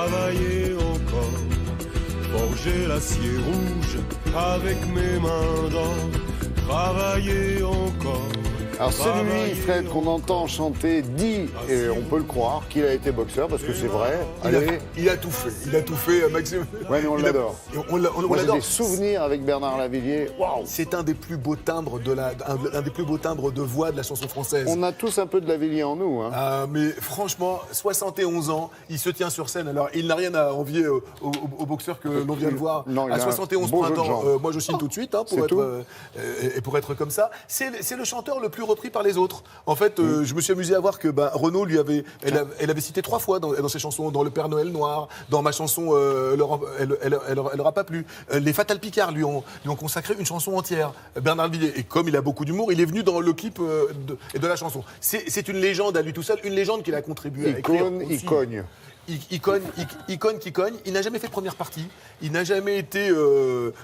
travailler encore, forger l'acier rouge avec mes mains d'or, travailler encore. Alors celui, Fred, qu'on entend chanter dit, et on peut le croire, qu'il a été boxeur, parce que c'est vrai. Il a tout fait, Maxime. Ouais, mais on l'adore. On Moi, j'ai l'adore. des souvenirs avec Bernard Lavillier. Waouh. C'est un des plus beaux timbres un des plus beaux timbres de voix de la chanson française. On a tous un peu de Lavillier en nous. Hein. Mais franchement, 71 ans, il se tient sur scène. Alors, il n'a rien à envier au boxeur que l'on vient de voir. Non, à 71 beau jeu de printemps, jambes. moi je signe tout de suite pour être comme ça. C'est le chanteur le plus repris par les autres. En fait, je me suis amusé à voir que Renaud elle avait cité 3 fois dans ses chansons, dans Le Père Noël Noir, dans ma chanson Elle aura pas plu. Les Fatal Picard lui ont consacré une chanson entière. Bernard Lavillier. Et comme il a beaucoup d'humour, il est venu dans le clip de la chanson. C'est une légende à lui tout seul, une légende qu'il a contribué à écrire. Il cogne. Il cogne. Il n'a jamais fait de première partie. Il n'a jamais été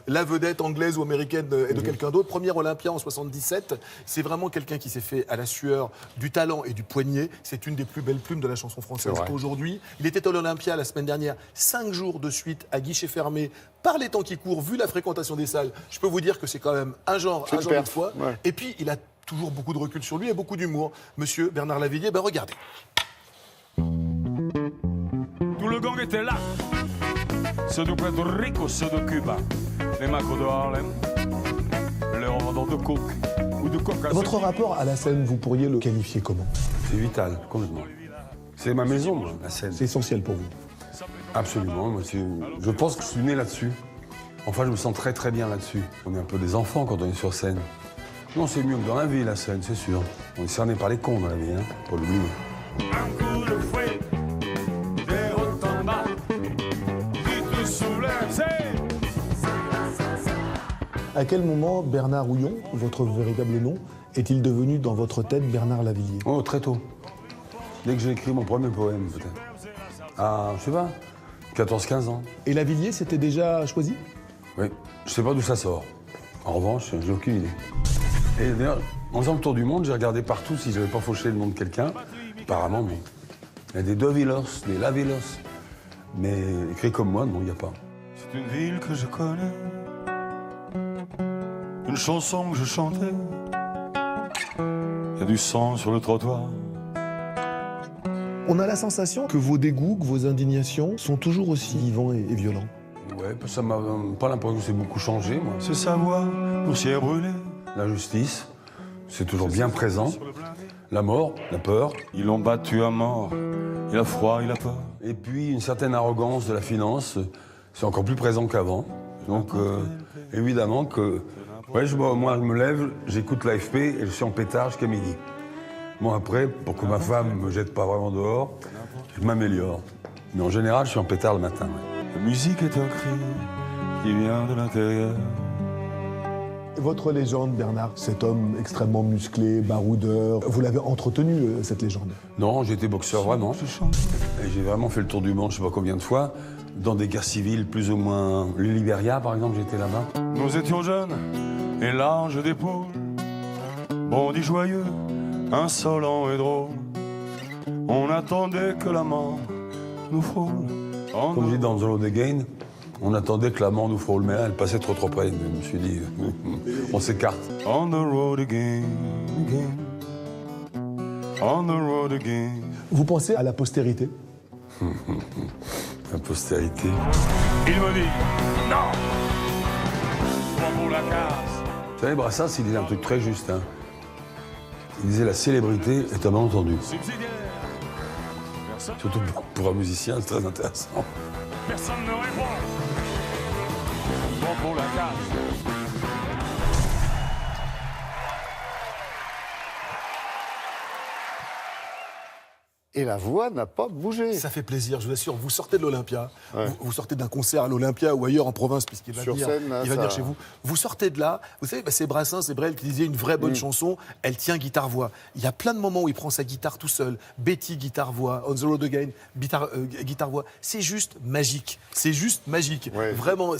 la vedette anglaise ou américaine de quelqu'un d'autre. Première Olympia en 77. C'est vraiment quelqu'un qui s'est fait à la sueur du talent et du poignet. C'est une des plus belles plumes de la chanson française aujourd'hui. Il était à l'Olympia la semaine dernière, 5 jours de suite à guichet fermé. Par les temps qui courent, vu la fréquentation des salles, je peux vous dire que c'est quand même un genre de fois. Ouais. Et puis, il a toujours beaucoup de recul sur lui et beaucoup d'humour. Monsieur Bernard Lavillier, regardez. Tout le gang était là. Ceux de Puerto Rico, ceux de Cuba, les macros de Harlem, les revendeurs de coke ou de coca. Votre rapport à la scène, vous pourriez le qualifier comment? C'est vital, complètement. C'est ma maison, moi, la scène. C'est essentiel pour vous? Absolument. Moi, je pense que je suis né là-dessus. Enfin, je me sens très très bien là-dessus. On est un peu des enfants quand on est sur scène. Non, c'est mieux que dans la vie, la scène, c'est sûr. On est cerné par les cons dans la vie, pour l'oublier. Un coup de fouet, des hautes en bas, qui te soulève, À quel moment Bernard Houillon, votre véritable nom, est-il devenu dans votre tête Bernard Lavillier? Oh, très tôt. Dès que j'ai écrit mon premier poème, peut-être. Ah, je sais pas, 14-15 ans. Et Lavillier, c'était déjà choisi? Oui, je sais pas d'où ça sort. En revanche, j'ai aucune idée. Et d'ailleurs, en faisant le tour du monde, j'ai regardé partout si j'avais pas fauché le nom de quelqu'un. Apparemment, non. Il y a des Dovilos, des Lavilos. Mais écrit comme moi, non, il n'y a pas. C'est une ville que je connais, une chanson que je chantais. Il y a du sang sur le trottoir. On a la sensation que vos dégoûts, que vos indignations sont toujours aussi vivants et violents. Ouais, ça m'a pas l'impression que c'est beaucoup changé, moi. C'est sa voix, poussière brûlée. La justice, c'est toujours bien présent. La mort, la peur. Ils l'ont battu à mort. Il a froid, il a peur. Et puis une certaine arrogance de la finance, c'est encore plus présent qu'avant. Donc évidemment que, moi je me lève, j'écoute l'AFP et je suis en pétard jusqu'à midi. Bon après, pour que ma femme me jette pas vraiment dehors, je m'améliore. Mais en général, je suis en pétard le matin. La musique est un cri qui vient de l'intérieur. Votre légende, Bernard, cet homme extrêmement musclé, baroudeur, vous l'avez entretenu, cette légende? Non, j'ai été boxeur vraiment. Et j'ai vraiment fait le tour du monde, je sais pas combien de fois, dans des guerres civiles plus ou moins... Le Libéria, par exemple, j'étais là-bas. Nous étions jeunes et larges d'épaule, bondis joyeux, insolents et drôles. On attendait que la mort nous frôle. Comme je dis dans The Road Again, on attendait que la mort nous frôle, mais là, elle passait trop près. Je me suis dit, on s'écarte. On the road again, again. On the road again. Vous pensez à la postérité? La postérité. Il me dit, non, pas pour la casse. Vous savez, Brassens, il disait un truc très juste. Hein. Il disait, la célébrité est un malentendu. Subsidiaire. Surtout pour un musicien, c'est très intéressant. Personne ne répond. Bon pour la casse. Et la voix n'a pas bougé. Ça fait plaisir, je vous assure. Vous sortez de l'Olympia, vous sortez d'un concert à l'Olympia ou ailleurs en province, puisqu'il va venir, il va venir chez vous. Vous sortez de là, vous savez, c'est Brassens, c'est Brel qui disait une vraie bonne chanson, elle tient guitare-voix. Il y a plein de moments où il prend sa guitare tout seul. Betty, guitare-voix. On the Road Again, guitare-voix. C'est juste magique. C'est juste magique. Ouais. Vraiment,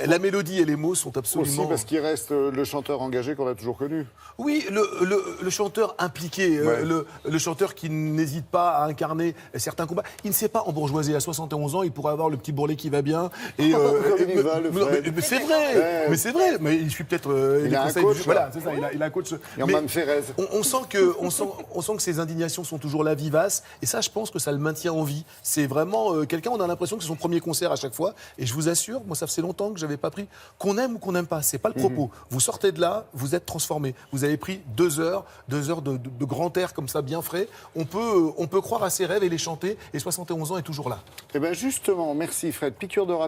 la mélodie et les mots sont absolument... Aussi parce qu'il reste le chanteur engagé qu'on a toujours connu. Oui, le chanteur impliqué, le chanteur qui n'hésite pas à incarner certains combats. Il ne sait pas embourgeoiser. À 71 ans, il pourrait avoir le petit bourrelet qui va bien. Et, Comme il va, le Fred. mais c'est vrai, Ouais. mais c'est vrai. Mais il suit peut-être Il les a un conseils coach, du... Voilà, c'est ça, il a un coach. Et en Mais Mme Ferrez. on sent que ses indignations sont toujours là, vivaces. Et ça, je pense que ça le maintient en vie. C'est vraiment quelqu'un, on a l'impression que c'est son premier concert à chaque fois. Et je vous assure, moi, ça faisait longtemps que j'avais pas pris. Qu'on aime ou qu'on n'aime pas, c'est pas le propos. Vous sortez de là, vous êtes transformé. Vous avez pris 2 heures de grand air comme ça, bien frais. On peut croire à ses rêves et les chanter. Et 71 ans est toujours là. Eh bien justement, merci Fred. Piqûre de rappel.